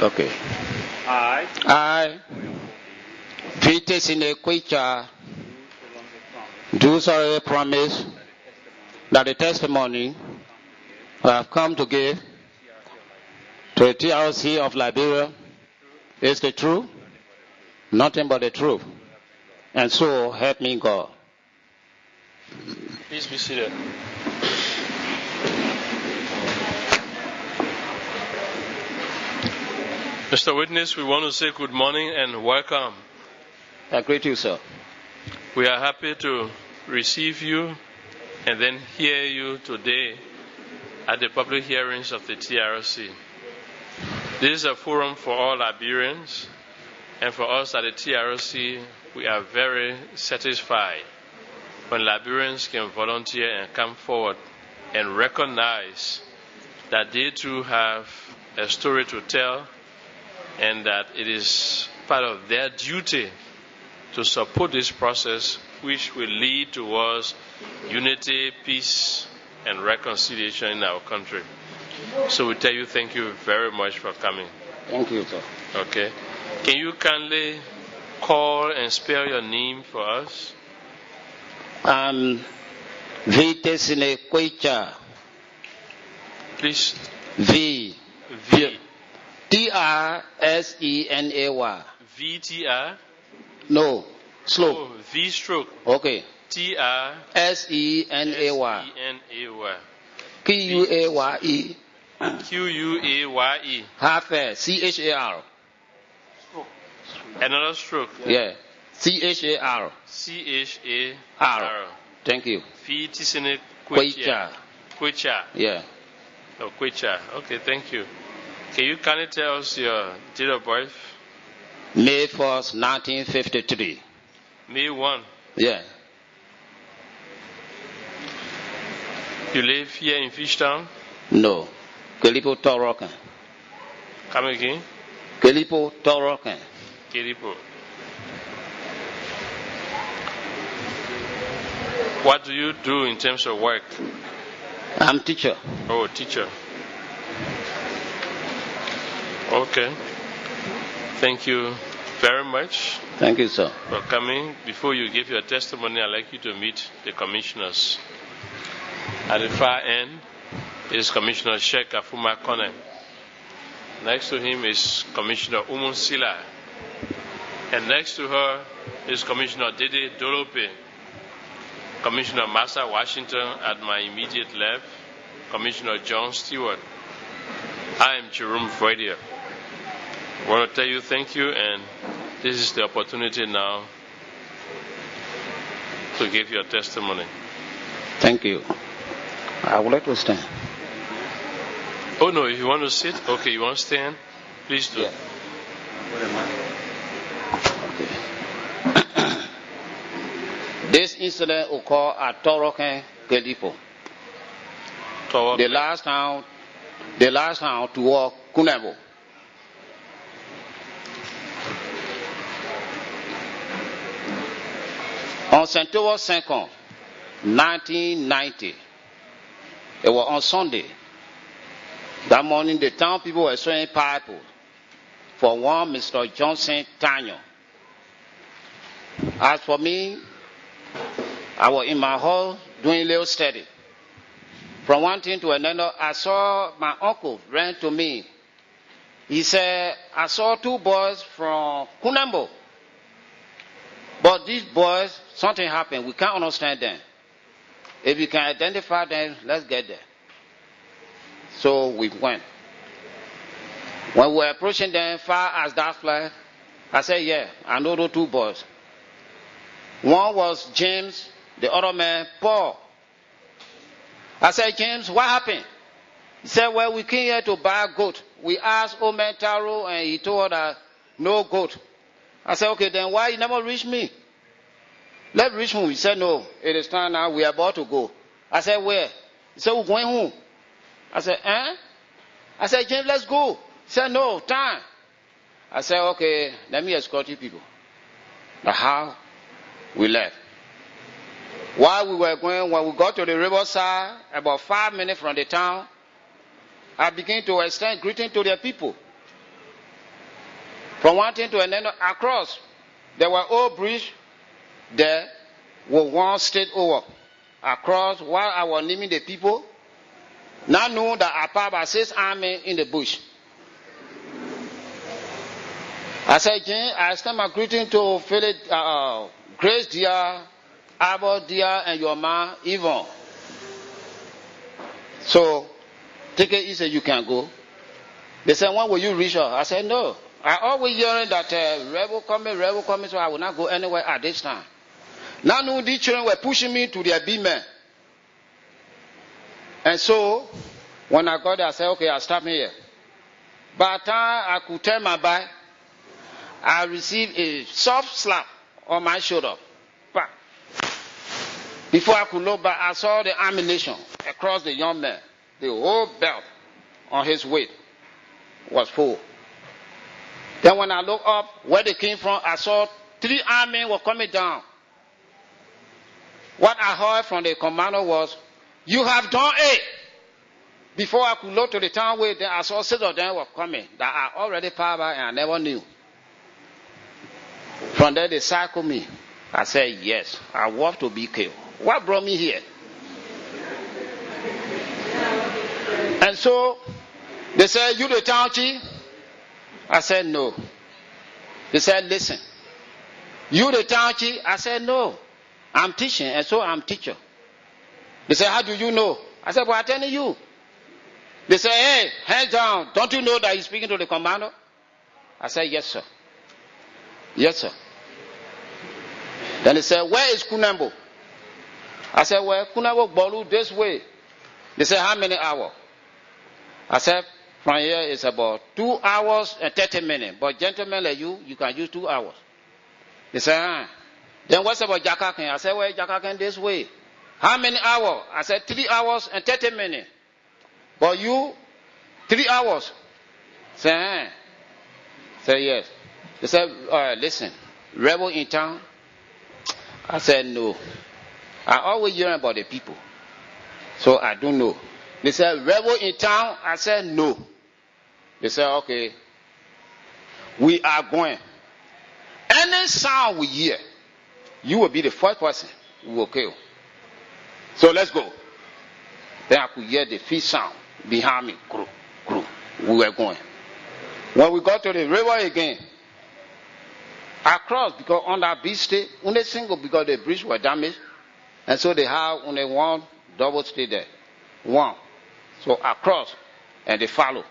Okay. I, Peter Sinekwicha, do solemnly promise that the testimony I have come to give to the TRC of Liberia is the truth, nothing but the truth, and so help me God. Please be seated. Mr. Witness, we want to say good morning and welcome. I greet you, sir. We are happy to receive you and then hear you today at the public hearings of the TRC. This is a forum for all Liberians, and for us at the TRC, we are very satisfied when Liberians can volunteer and come forward and recognize that they too have a story to tell and that it is part of their duty to support this process which will lead towards unity, peace, and reconciliation in our country. So we tell you thank you very much for coming. Thank you, sir. Okay. Can you kindly call and spell your name for us? Peter Sinekwicha. Please. V. TRSENAY. VTR? No, slow. Oh, V stroke. Okay. TRSENAY. QUAYE. QUAYE. Half CHAR. Another stroke. Yeah. CHAR. CHAR. Thank you. Fitisine Kwicha. Kwicha. Yeah. Oh, Kwicha. Okay, thank you. Can you kindly tell us your date of birth? May 1st, 1953. May 1. Yeah. You live here in Fishtown? No. Kelipo Torokan. Come again? Kelipo Torokan. Kelipo. What do you do in terms of work? I'm teacher. Oh, teacher. Okay. Thank you very much. Thank you, sir. For coming. Before you give your testimony, I'd like you to meet the commissioners. At the far end is Commissioner Sheikh Afuma Kone. Next to him is Commissioner Umun Sila. And next to her is Commissioner Dede Dolope. Commissioner Massa Washington at my immediate left. Commissioner John Stewart. I am Jerome Fredia. I want to tell you thank you, and this is the opportunity now to give your testimony. Thank you. I would like to stand. Oh no, if you want to sit, okay, you want to stand, please do. Yeah. Okay. This incident occurred at Torokan, Kelipo. The last town toward Kunebo. On September 2nd, 1990, it was on Sunday. That morning, the town people were sewing pipe for one Mr. Johnson Tanyo. As for me, I was in my hall doing a little study. From one thing to another, I saw my uncle ran to me. He said, I saw two boys from Kunambo. But these boys, something happened. We can't understand them. If you can identify them, let's get there. So we went. When we were approaching them far as that flag, I said, yeah, I know those two boys. One was James, the other man, Paul. I said, James, what happened? He said, well, we came here to buy a goat. We asked Omen Taro, and he told us no goat. I said, okay, then why you never reach me? Let's reach home. He said, no, it is time now. We are about to go. I said, where? He said, we're going home. I said, eh? I said, James, let's go. He said, no, time. I said, okay, let me escort you people. That's how we left. While we were going, when we got to the riverside, about 5 minutes from the town, I began to extend greeting to the people. From one thing to another, across. There were old bridge there with one state over. Across, while I was naming the people, now know that I passed by 6 army in the bush. I said, Jane, I extend my greeting to Philip, Grace dear, Abel dear, and your man, Yvonne. So, take it easy, you can go. They said, when will you reach her? I said, no. I always hearing that rebel coming, so I will not go anywhere at this time. Now, no, these children were pushing me to their B-men. And so, when I got there, I said, okay, I'll stop here. By the time I could turn my back, I received a soft slap on my shoulder. But before I could look back, I saw the ammunition across the young man. The whole belt on his waist was full. Then when I looked up where they came from, I saw 3 army were coming down. What I heard from the commander was, you have done it. Before I could look to the town way, then I saw 6 of them were coming that I already passed by and I never knew. From there they circled me. I said, yes, I want to be killed. What brought me here? And so they said, you the town chief? I said, no. They said, listen, you the town chief? I said, no. I'm teaching, and so I'm teacher. They said, how do you know? I said, well, I'm telling you. They said, hey, hands down. Don't you know that he's speaking to the commander? I said, yes, sir. Yes, sir. Then they said, where is Kunambo? I said, well, Kunambo Bolu this way. They said, how many hours? I said, from here it's about 2 hours and 30 minutes. But gentlemen like you can use 2 hours. They said, Then what's about Jakaken? I said, well, Jakaken this way. How many hours? I said, 3 hours and 30 minutes. But you, 3 hours. Say, yes. They said, listen, rebel in town? I said, no. I always hear about the people. So I don't know. They said, rebel in town? I said, no. They said, okay, we are going. Any sound we hear, you will be the first person we will kill. So let's go. Then I could hear the feet sound behind me. Crew, crew. We were going. When we got to the river again, I crossed because on that beach stay, only single because the bridge was damaged. And so they have only one double stay there. One. So I crossed and they follow.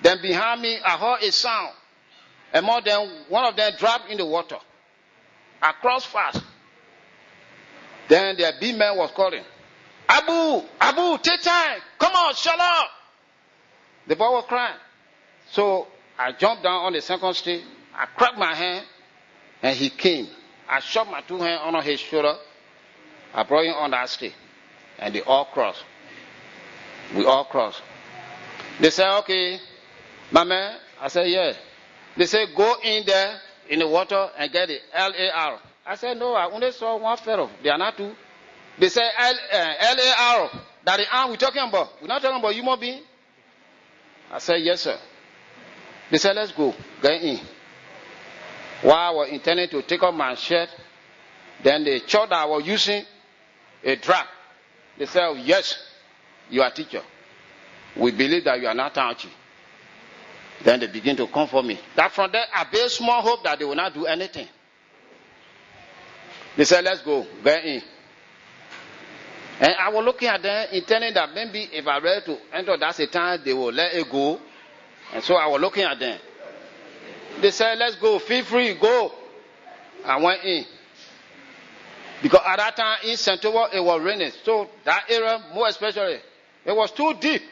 Then behind me, I heard a sound. And more than one of them dropped in the water. I crossed fast. Then their big man was calling, Abu, take time. Come on, shut up. The boy was crying. So I jumped down on the second stage. I cracked my hand and he came. I shoved my 2 hands on his shoulder. I brought him on that stage. And they all crossed. We all crossed. They said, okay, my man. I said, yeah. They said, go in there in the water and get the LAR. I said, no, I only saw one fellow. They are not 2. They said, LAR. That the arm we're talking about. We're not talking about human being. I said, yes, sir. They said, let's go. Get in. While I was intending to take off my shirt, then the church that I was using, a drag. They said, oh, yes, you are a teacher. We believe that you are not town chief. Then they begin to come for me. That from there, I bear small hope that they will not do anything. They said, let's go. Get in. And I was looking at them, intending that maybe if I were to enter that time, they will let it go. And so I was looking at them. They said, let's go. Feel free. Go. I went in. Because at that time in Central, it was raining. So that area, more especially, it was too deep.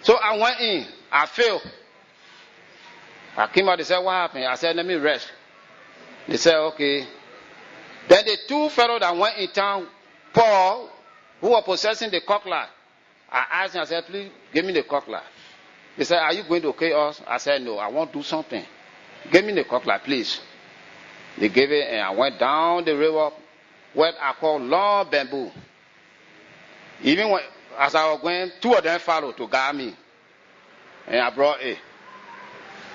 So I went in. I failed. I came out. They said, what happened? I said, let me rest. They said, okay. Then the 2 fellows that went in town, Paul, who were possessing the cutlass, I asked him, I said, please give me the cutlass. They said, are you going to kill us? I said, no, I want to do something. Give me the cutlass, please. They gave it, and I went down the river, what I call long bamboo. Even when, as I was going, 2 of them followed to guide me. And I brought it.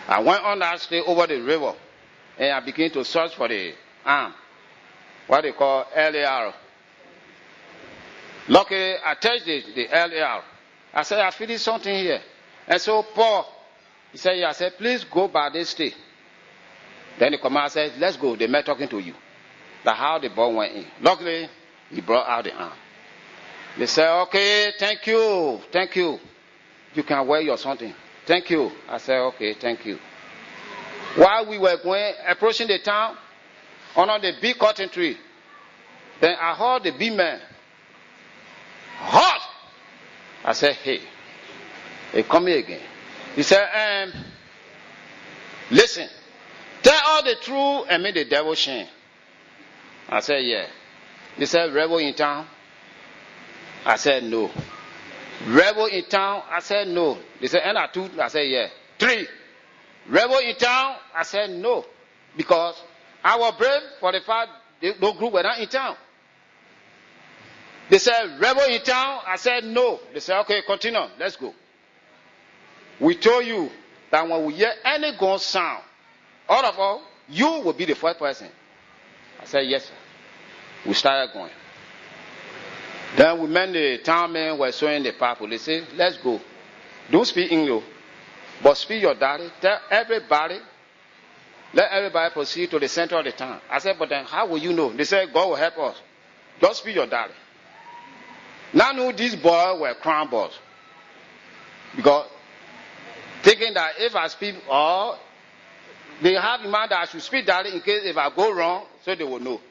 I went on that street over the river, and I began to search for the arm, what they call LAR. Luckily, I touched the LAR. I said, I feel something here. And so Paul, he said, yeah, I said, please go by this street. Then the commander said, let's go. They met talking to you. That's how the ball went in. Luckily, he brought out the arm. They said, okay, thank you. Thank you. You can wear your something. Thank you. I said, okay, thank you. While we were approaching the town, under the big cotton tree, then I heard the big man. Hot! I said, hey, come here again. He said, listen, tell all the truth and make the devil shame. I said, yeah. He said, rebel in town? I said, no. Rebel in town? I said, no. They said, and two? I said, yeah. 3. Rebel in town? I said, no. Because I was brave for the fact no group were not in town. They said, rebel in town? I said, no. They said, okay, continue. Let's go. We told you that when we hear any gun sound, all of us, you will be the first person. I said, yes, sir. We started going. Then we met the town men were showing the path. They said, let's go. Don't speak English, but speak your daddy. Tell everybody. Let everybody proceed to the center of the town. I said, but then how will you know? They said, God will help us. Just speak your daddy. Now I knew these boys were crown boys. Because thinking that if I speak, or they have in mind that I should speak daddy in case if I go wrong, so they will know.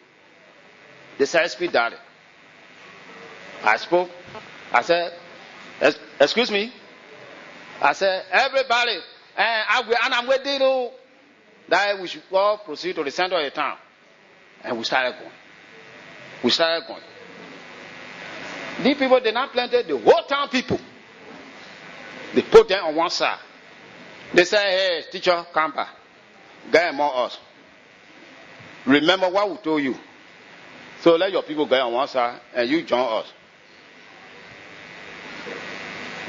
They said, speak daddy. I spoke. I said, excuse me. I said, everybody, and I'm waiting that we should all proceed to the center of the town. And we started going. These people did not planted the whole town people. They put them on one side. They said, hey, teacher, come back. Get among us. Remember what we told you. So let your people get on one side and you join us.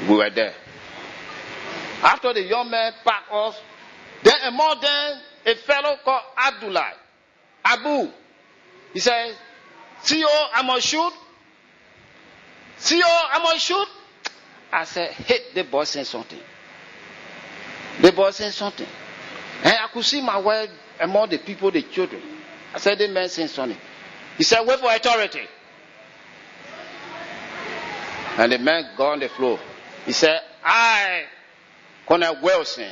We were there. After the young man packed us, then among them, a fellow called Abdullah, Abu. He said, CO, I'm going to shoot. CO, I'm going to shoot. I said, hey, the boy saying something. The boy saying something. And I could see my wife among the people, the children. I said, the man saying something. He said, wait for authority. And the man got on the floor. He said, I, Colonel Wilson,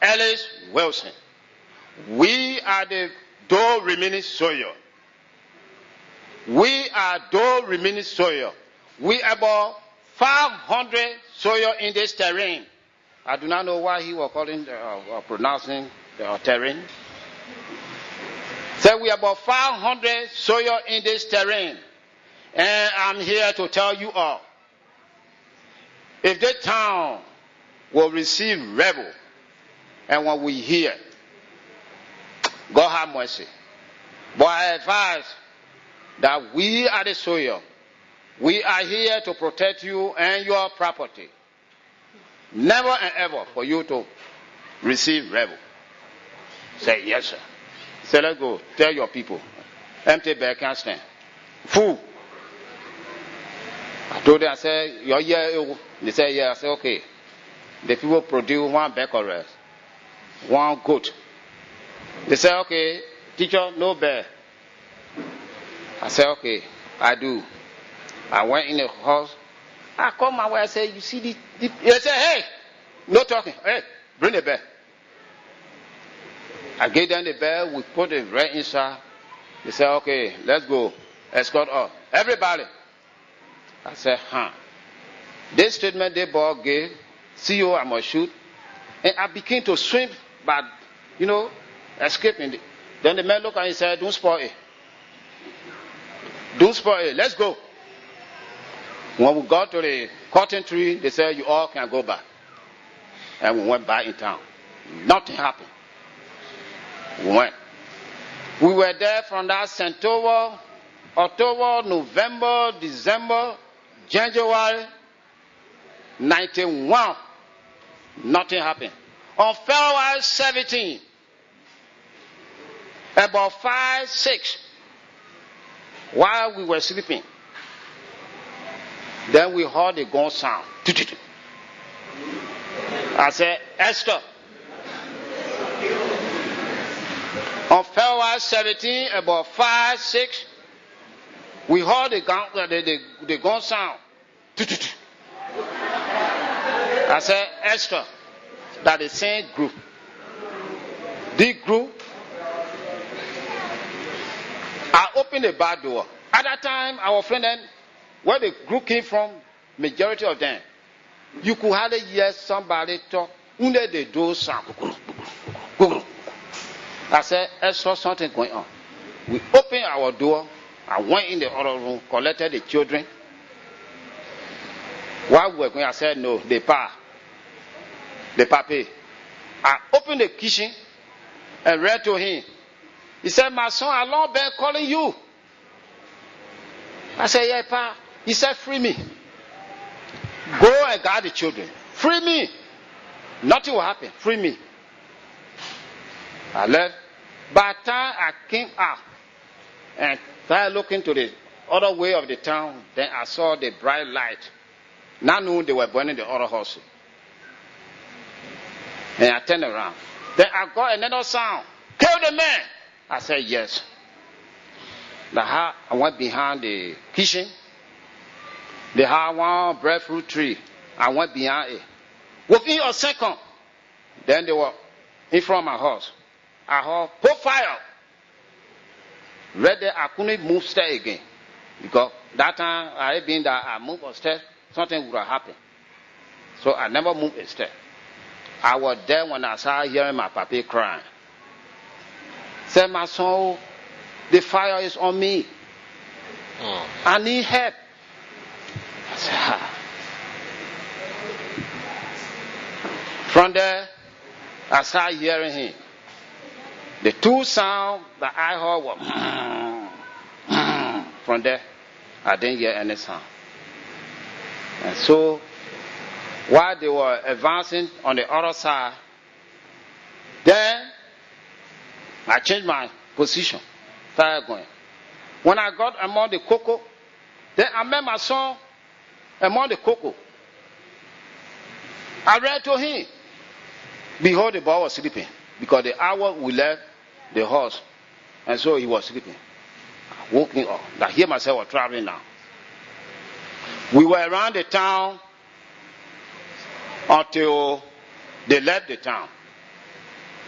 Ellis Wilson, we are the Dole remaining soil. We are Dole remaining soil. We about 500 soil in this terrain. I do not know why he was calling pronouncing the terrain. So we are about 500 soil in this terrain. And I'm here to tell you all, if the town will receive rebel, and when we hear, God have mercy. But I advise that we are the soil. We are here to protect you and your property. Never and ever for you to receive rebel. Say, yes, sir. Say, let's go. Tell your people. Empty bag can't stand. Fool. I told them, I said, you're here. They said, yeah. I said, okay. The people produce 1 bag of rice, 1 goat. They said, okay, teacher, no bear. I said, okay, I do. I went in the house. I called my wife. I said, you see this? They said, hey, no talking. Hey, bring the bear. I gave them the bear. We put the bread inside. They said, okay, let's go. Escort up. Everybody. I said, This statement they boy gave, CO, I must shoot. And I began to swim, but, escaping. Then the man looked at me and said, don't spoil it. Don't spoil it. Let's go. When we got to the cotton tree, they said, you all can go back. And we went back in town. Nothing happened. We went. We were there from that October, November, December, January, 91. Nothing happened. On February 17, about 5, 6, while we were sleeping, then we heard the gun sound. I said, Esther. On February 17, about 5, 6, we heard the gun sound. I said, Esther, that is the same group. This group, I opened the back door. At that time, our friend, where the group came from, majority of them, you could hardly hear somebody talk under the door sound. I said, I saw something going on. We opened our door. I went in the other room, collected the children. While we were going, I said, no, they pay. I opened the kitchen and read to him. He said, my son, I long been calling you. I said, yeah, pa. He said, free me. Go and guard the children. Free me. Nothing will happen. Free me. I left. By the time I came out and started looking to the other way of the town, then I saw the bright light. Now I knew they were burning the other house. And I turned around. Then I got another sound. Kill the man. I said, yes. I went behind the kitchen. They had one breadfruit tree. I went behind it. Within a second, then they were in front of my house. I heard, put fire. Right there, I couldn't move stairs again. Because that time, I had been that I moved upstairs, something would have happened. So I never moved a step. I was there when I started hearing my papa crying. Said, my son, the fire is on me. I need help. I said, ah. From there, I started hearing him. The two sounds that I heard were from there. I didn't hear any sound. And so, while they were advancing on the other side, then I changed my position. Started going. When I got among the cocoa, then I met my son among the cocoa. I read to him. Behold, the boy was sleeping because the hour we left the house, and so he was sleeping. I woke him up. I hear myself was traveling now. We were around the town until they left the town.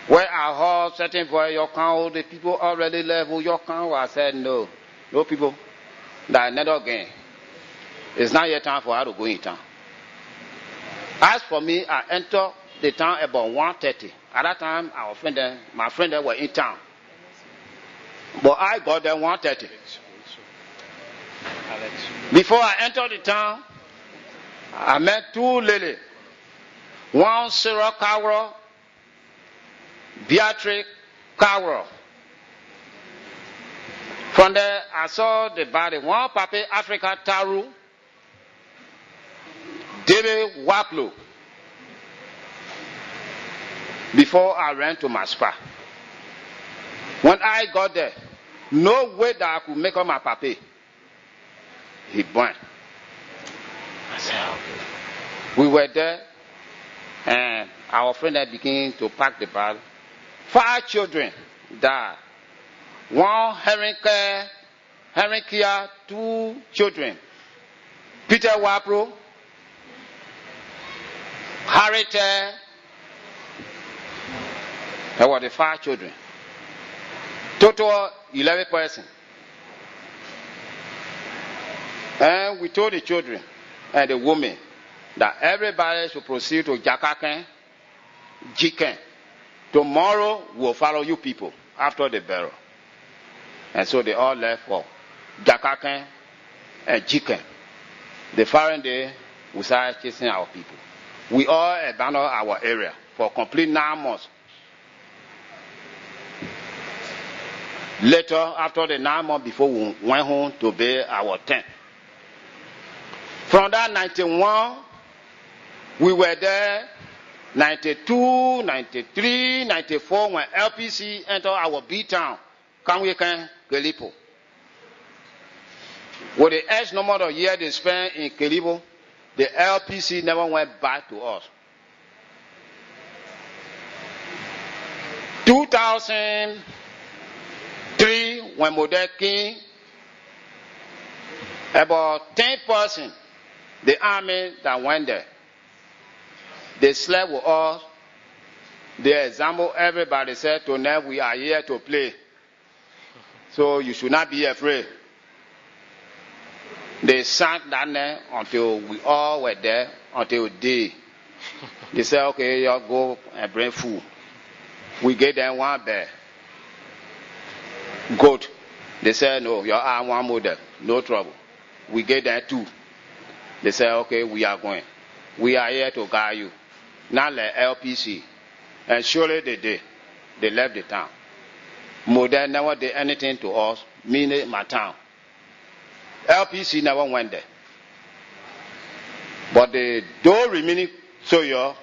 Where I heard certain voice, the people already left. I said, no people. That another again. It's not yet time for her to go in town. As for me, I entered the town about 1:30. At that time, my friend were in town. But I got there 1:30. Before I entered the town, I met two ladies. One Sarah Cowell, Patriotic Cowell. From there, I saw the body. One Papa Africa Taru, David Waplo. Before I ran to my spa. When I got there, no way that I could make up my papa. He burned. I said, okay. We were there, and our friend had begun to pack the bag. 5 children died. 1 Henry Kia, 2 children. Peter Wapro, Harriet. There were the 5 children. Total 11 persons. And we told the children and the women that everybody should proceed to Jakaken, Jiken. Tomorrow we'll follow you people after the burial. And so they all left for Jakaken and Jiken. The following day, we started chasing our people. We all abandoned our area for complete 9 months. Later, after the 9 months before we went home to build our tent. From that 91, we were there 92, 93, 94, when LPC entered our B-town, Kamwekan, Kelipo. With the X number of years they spent in Kelipo, the LPC never went back to us. 2003, when Model came, about 10%, the army that went there, they slept with us. They examined everybody, said, tonight we are here to play. So you should not be afraid. They sat down there until we all were there, until day. They said, okay, y'all go and bring food. We gave them one bear. Goat. They said, no, y'all are one model. No trouble. We gave them 2. They said, okay, we are going. We are here to guide you. Not like LPC. And surely they did. They left the town. Model never did anything to us, meaning my town. LPC never went there. But the those remaining soldiers,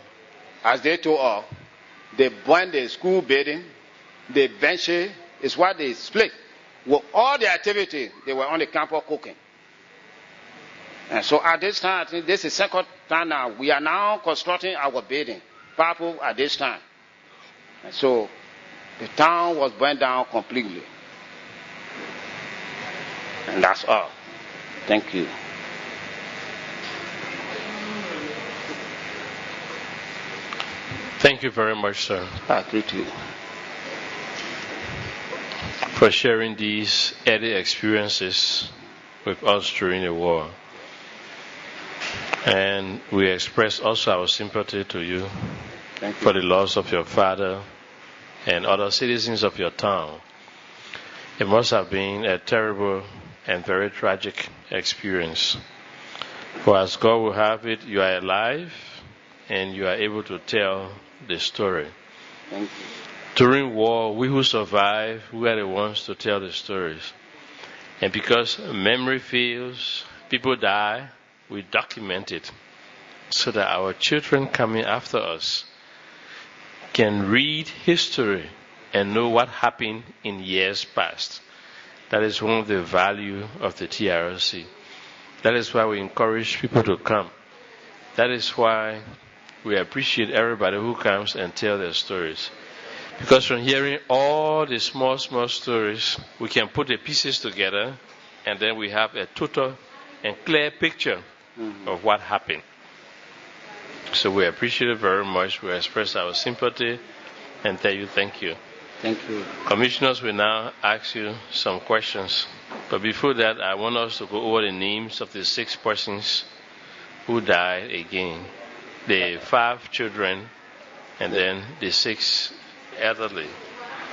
as they told us, they burned the school building, the benches, is what they split. With all the activity, they were on the campus cooking. And so at this time, I think this is the second time now, we are now constructing our building, Purple at this time. And so the town was burned down completely. And that's all. Thank you. Thank you very much, sir. I greet you. For sharing these early experiences with us during the war. And we express also our sympathy to you, for the loss of your father and other citizens of your town. It must have been a terrible and very tragic experience. For as God will have it, you are alive and you are able to tell the story. Thank you. During war, we who survive, we are the ones to tell the stories. And because memory fails, people die, we document it so that our children coming after us can read history and know what happened in years past. That is one of the value of the TRC. That is why we encourage people to come. That is why we appreciate everybody who comes and tell their stories. Because from hearing all the small stories, we can put the pieces together and then we have a total and clear picture of what happened. So we appreciate it very much. We express our sympathy and tell you thank you. Thank you. Commissioners will now ask you some questions. But before that, I want us to go over the names of the 6 persons who died again. The 5 children and then the 6 elderly.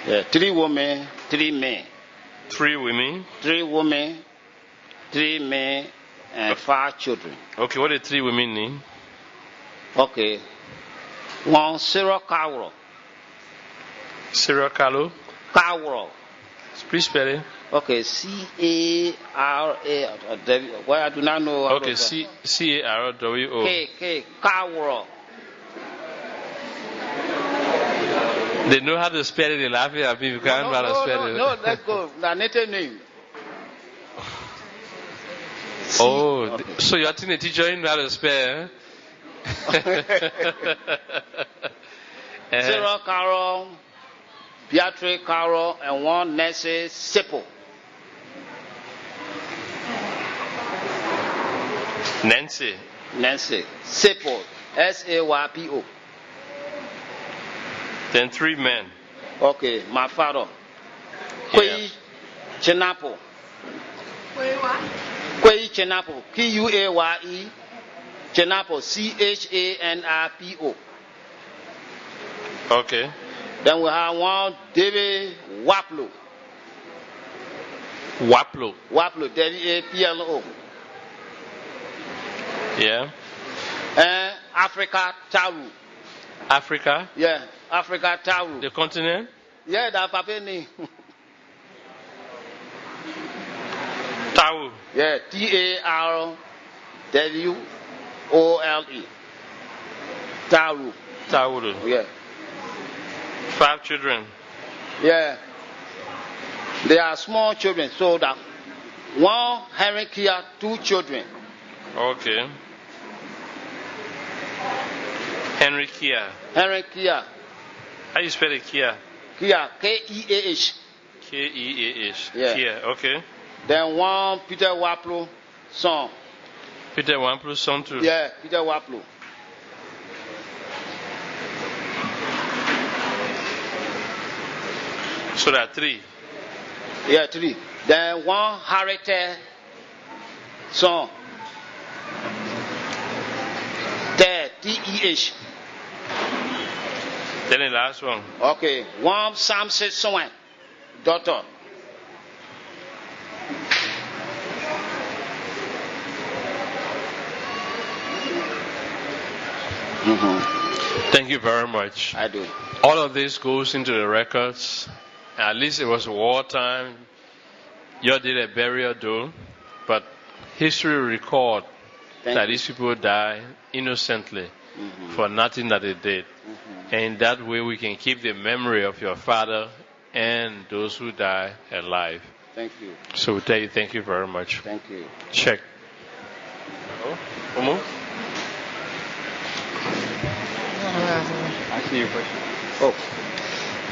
3 women, 3 men. 3 women? 3 women, 3 men, and 5 children. Okay, what do 3 women mean? Okay. 1, Sarah Cowro. Sarah Calo? Cowro. Please spell it. Okay, C-A-R-A. Well, I do not know. Okay, C-A-R-W-O. K, Cowro. They know how to spell it. They laugh at me. You can't know how to spell it. No, let's go. The native name. Okay. So you're telling the teacher you know how to spell? Sarah Carroll, Patriotic Carroll, and 1 Nancy Sipo. Nancy Sipo. S-A-Y-P-O. Then 3 men. Okay, my father. Kwei Chenapo. Kwei Chenapo. Q-U-A-Y-E. Chenapo. C-H-A-N-R-P-O. Okay. Then we have 1 David Waplo. Waplo, W-A-P-L-O. Yeah. And Africa Taru. Africa? Yeah, Africa Taru. The continent? Yeah, that's Papa name. Taru. Yeah, T-A-R-W-O-L-E. Tauru. Tauru. Yeah. 5 children. Yeah. They are small children, so that one Henry Kia, 2 children. Okay. Henry Kia. Henry Kia. How you spell it, Kia? Kia, K-E-A-H. K-E-A-H. Yeah. Kia, okay. Then one Peter Waplo son. Peter Waplo son too. Yeah, Peter Waplo. So there are 3. Yeah, 3. Then one Harriet son. T-E-H. Then the last one. Okay, one Samson son, daughter. Thank you very much. I do. All of this goes into the records. At least it was wartime. You did a burial though, but history record that these people died innocently for nothing that they did. And in that way we can keep the memory of your father and those who die alive. Thank you. So we tell you thank you very much. Thank you. Check. Omo? Ask me your question. Oh,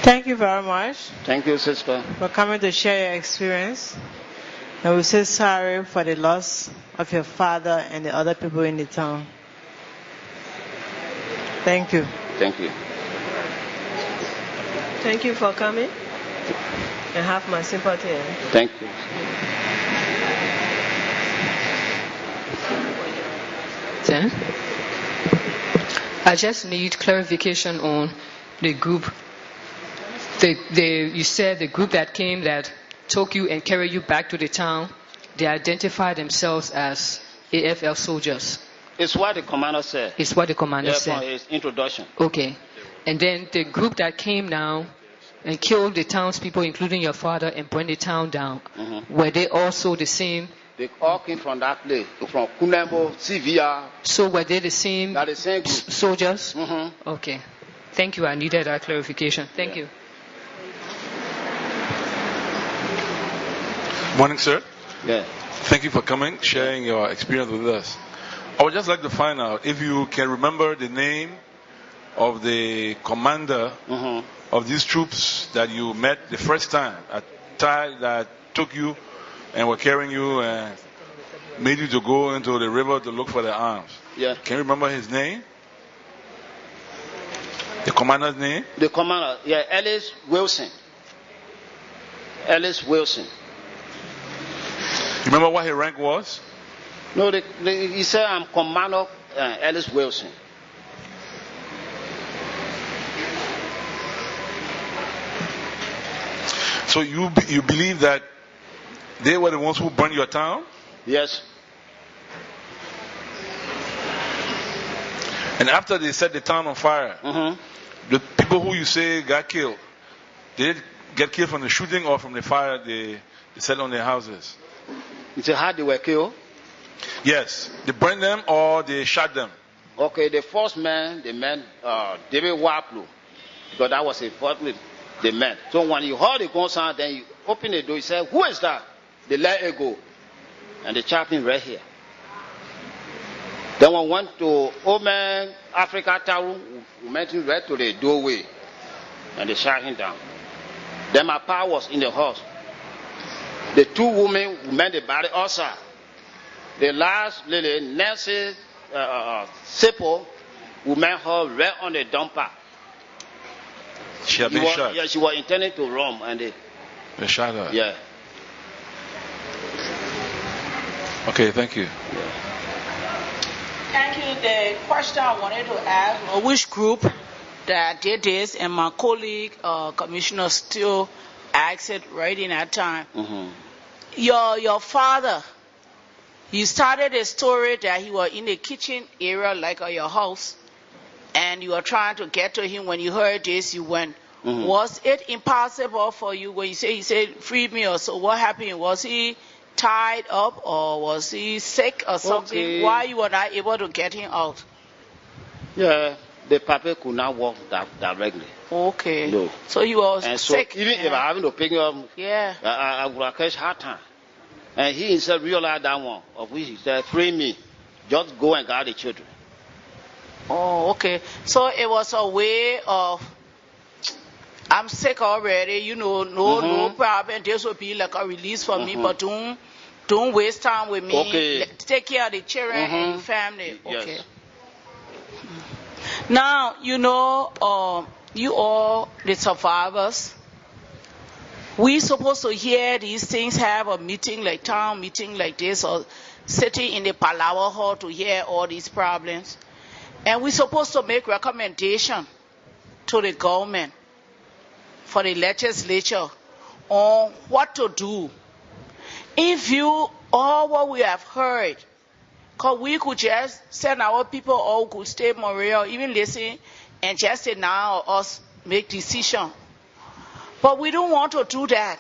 Thank you very much thank you, sister. for coming to share your experience. And we say sorry for the loss of your father and the other people in the town. Thank you. Thank you. Thank you for coming and have my sympathy. Thank you. Then, I just need clarification on the group. You said the group that came that took you and carried you back to the town, they identified themselves as AFL soldiers. It's what the commander said. It's what the commander Yeah, said. from his introduction. Okay. And then the group that came now and killed the townspeople, including your father, and burned the town down, were they also the same? They all came from that place, from Kunembo, CVR. So were they the same, They're the same group. soldiers? Mm-hmm. Okay. Thank you. I needed that clarification. Thank you. Morning, sir. Yeah. Thank you for coming, sharing your experience with us. I would just like to find out if you can remember the name of the commander of these troops that you met the first time, that took you and were carrying you and made you to go into the river to look for the arms. Yeah. Can you remember his name? The commander's name? The commander, yeah, Ellis Wilson. Ellis Wilson. You remember what his rank was? No, he said I'm Commander Ellis Wilson. So you believe that they were the ones who burned your town? Yes. And after they set the town on fire, the people who you say got killed, did they get killed from the shooting or from the fire they set on their houses? You say how they were killed? Yes. They burned them or they shot them? Okay, the first man, David Waplo, because that was a first the man. So when you heard the gun sound, then you open the door, you say, who is that? They let it go. And they shot him right here. Then we went to Old Man Africa Town, we met him right to the doorway. And they shot him down. Then my pa was in the house. The 2 women who met the body outside. The last lady, Nancy Sipo, we met her right on the dumper. She had been shot? Yeah, she was intending to run. And They shot her? Yeah. Okay, thank you. Thank you. The question I wanted to ask was which group that did this, and my colleague, Commissioner Steele, asked it right in that time. Your father, he started a story that he was in the kitchen area, like at your house, and you were trying to get to him. When you heard this, you went. Was it impossible for you when he said, free me, or so? What happened? Was he tied up, or was he sick or something? Okay. Why you were not able to get him out? Yeah, the papa could not walk directly. Okay. No. So he was And so sick. even if I having to pick him up, Yeah. I would have catch hard time. And he himself realized that one, of which he said, free me. Just go and guard the children. Oh, okay. So it was a way of, I'm sick already, you know, no problem. This will be like a release for me, but don't waste time with me. Okay. Take care of the children and the family. Okay. Yes. Now, you know, you all, the survivors, we supposed to hear these things, have a meeting like town meeting like this, or sitting in the Palawa hall to hear all these problems. And we're supposed to make recommendation to the government, for the legislature, on what to do. In view of what we have heard, because we could just send our people, or we could stay in Monrovia, even listen, and just say now us make decision. But we don't want to do that.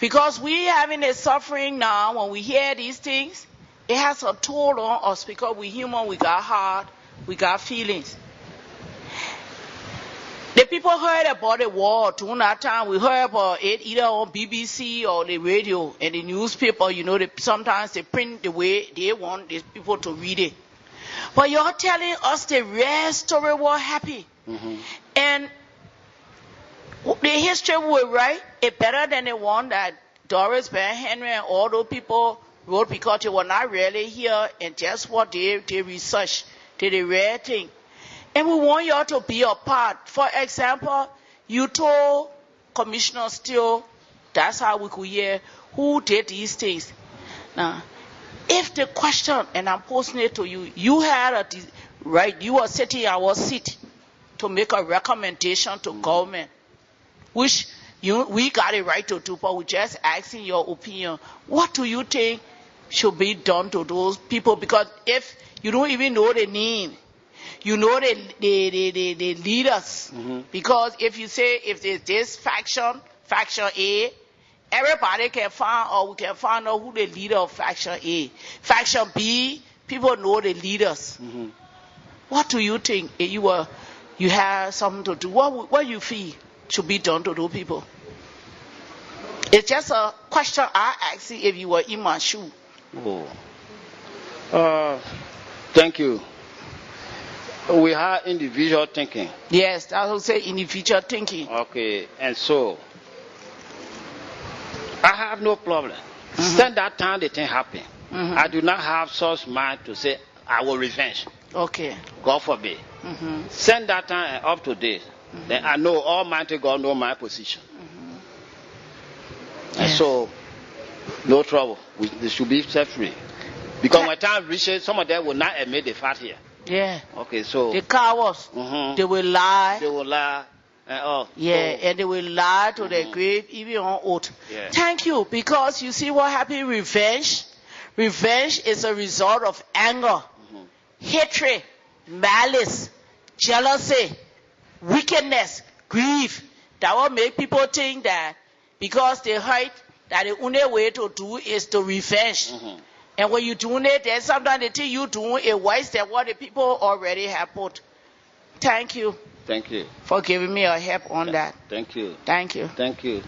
Because we having a suffering now, when we hear these things, it has a toll on us, because we human, we got heart, we got feelings. The people heard about the war during that time. We heard about it either on BBC or the radio and the newspaper. You know, sometimes they print the way they want the people to read it. But you're telling us the real story was happy. And the history we write is better than the one that Doris Ben Henry and all those people wrote, because they were not really here and just what they researched, did the real thing. And we want you all to be a part. For example, you told Commissioner Steele, that's how we could hear who did these things. Now, if the question, and I'm posing it to you, you had right, you were sitting in our seat to make a recommendation to government, which we got it right to do, but we're just asking your opinion. What do you think should be done to those people? Because if you don't even know the name, you know the leaders. Because if you say, if there's this faction A, everybody can find, or we can find out who the leader of faction A. Faction B, people know the leaders. What do you think? If you have something to do, what you feel should be done to those people? It's just a question I ask you if you were in my shoe. Thank you. We have individual thinking. Yes, I would say individual thinking. Okay, and so I have no problem. Since that time the thing happened, I do not have such mind to say I will revenge. Okay. God forbid. Since that time and up to date, then I know Almighty God knows my position. And so, no trouble. They should be set free. Because when time reaches, some of them will not admit the fact here. Yeah. Okay, so the cowards, they will lie. They will lie. And they will lie to their grave, even on oath. Yeah. Thank you, because you see what happened. Revenge is a result of anger, hatred, malice, jealousy, wickedness, grief. That will make people think that because they heard that the only way to do is to revenge. And when you're doing it, then sometimes the thing you do is worse than what the people already have put. Thank you. Thank you. For giving me a help on that. Thank you. Thank you. Thank you.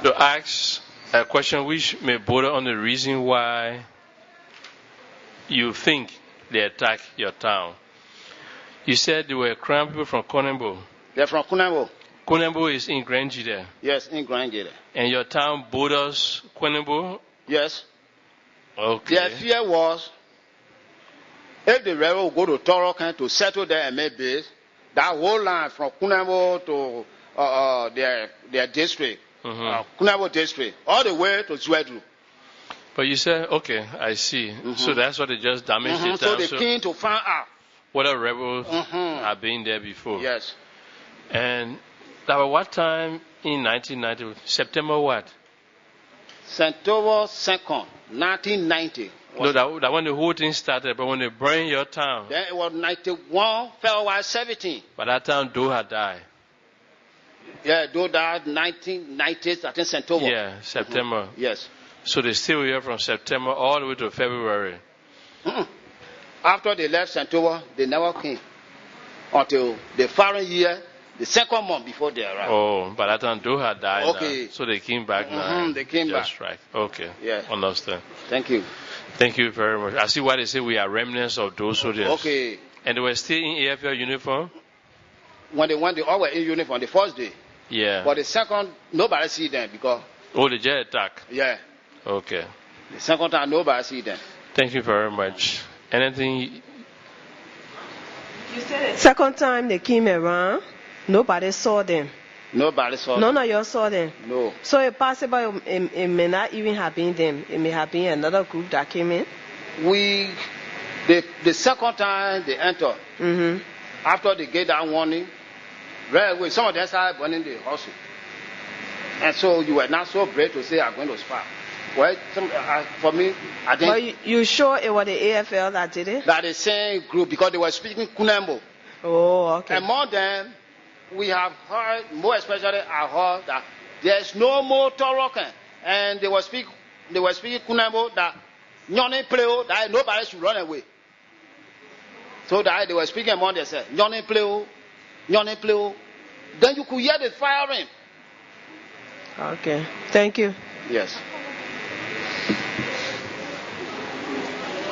To ask a question which may border on the reason why you think they attack your town. You said they were crime people from Konembo. They're from Konembo. Konembo is in Grange there. Yes, in Grange. And your town borders Konembo? Yes. Okay. Their fear was if the rebel would go to Torokan to settle there and make base, that whole line from Konembo to their district, Konembo district, all the way to Zwedru. But you said, okay, I see. So that's what they just damaged the town. So they're keen to find out whether rebels have been there before. Yes. And that was what time in 1990? September what? September 2nd, 1990. No, that when the whole thing started, but when they burned your town. Then it was 91, February 17. By that time, Doe had died. Yeah, Doe died 1990, I think September. Yeah, September. Yes. So they stay here from September all the way to February. After they left Santowa, they never came until the following year, the second month before they arrived. Oh, but that time Doha died. Okay. Now. So they came back now. They came back. Just right. Okay. Yeah. Understand. Thank you. Thank you very much. I see why they say we are remnants of those soldiers. Okay. And they were still in AFL uniform? When they went, they all were in uniform the first day. Yeah. But the second, nobody see them because. Oh, the jet attack? Yeah. Okay. The second time, nobody see them. Thank you very much. Anything? You said the second time they came around, nobody saw them. Nobody saw them. None of you saw them. No. So it's possible it may not even have been them. It may have been another group that came in. The second time they entered, after they gave that warning, right away, some of them started burning the hustle. And so you were not so brave to say, I'm going to spark. Well, for me, I think. But you sure it was the AFL that did it? That the same group, because they were speaking Kunembo. Oh, okay. And more than we have heard, more especially I heard that there's no more Torokan. And they were speaking Kunembo that Nyone Pleo, that nobody should run away. So that they were speaking among themselves, Nyone Pleo, Nyone Pleo. Then you could hear the firing. Okay. Thank you. Yes.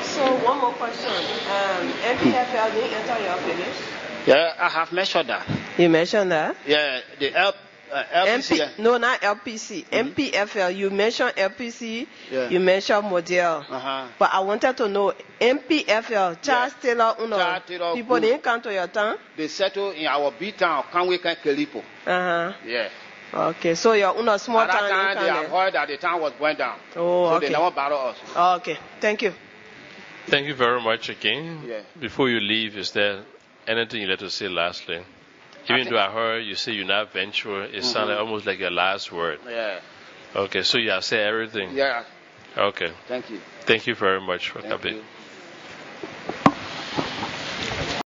So one more question. NPFL didn't enter your village? Yeah, I have mentioned that. You mentioned that? Yeah, the LPC. No, not LPC. NPFL. You mentioned LPC. Yeah. You mentioned Model. But I wanted to know NPFL. Charles Taylor, people didn't come to your town? They settled in our B town, Kanweka Kelipo. Yeah. Okay, so you're in a small At town. that time, they have heard that the town was going down. Oh, so okay. they never battle us. Okay, thank you. Thank you very much again. Yeah. Before you leave, is there anything you'd like to say lastly? Even though I heard you say you're not venture, it sounded almost like your last word. Yeah. Okay, so you have said everything? Yeah. Okay. Thank you. Thank you very much for coming. You.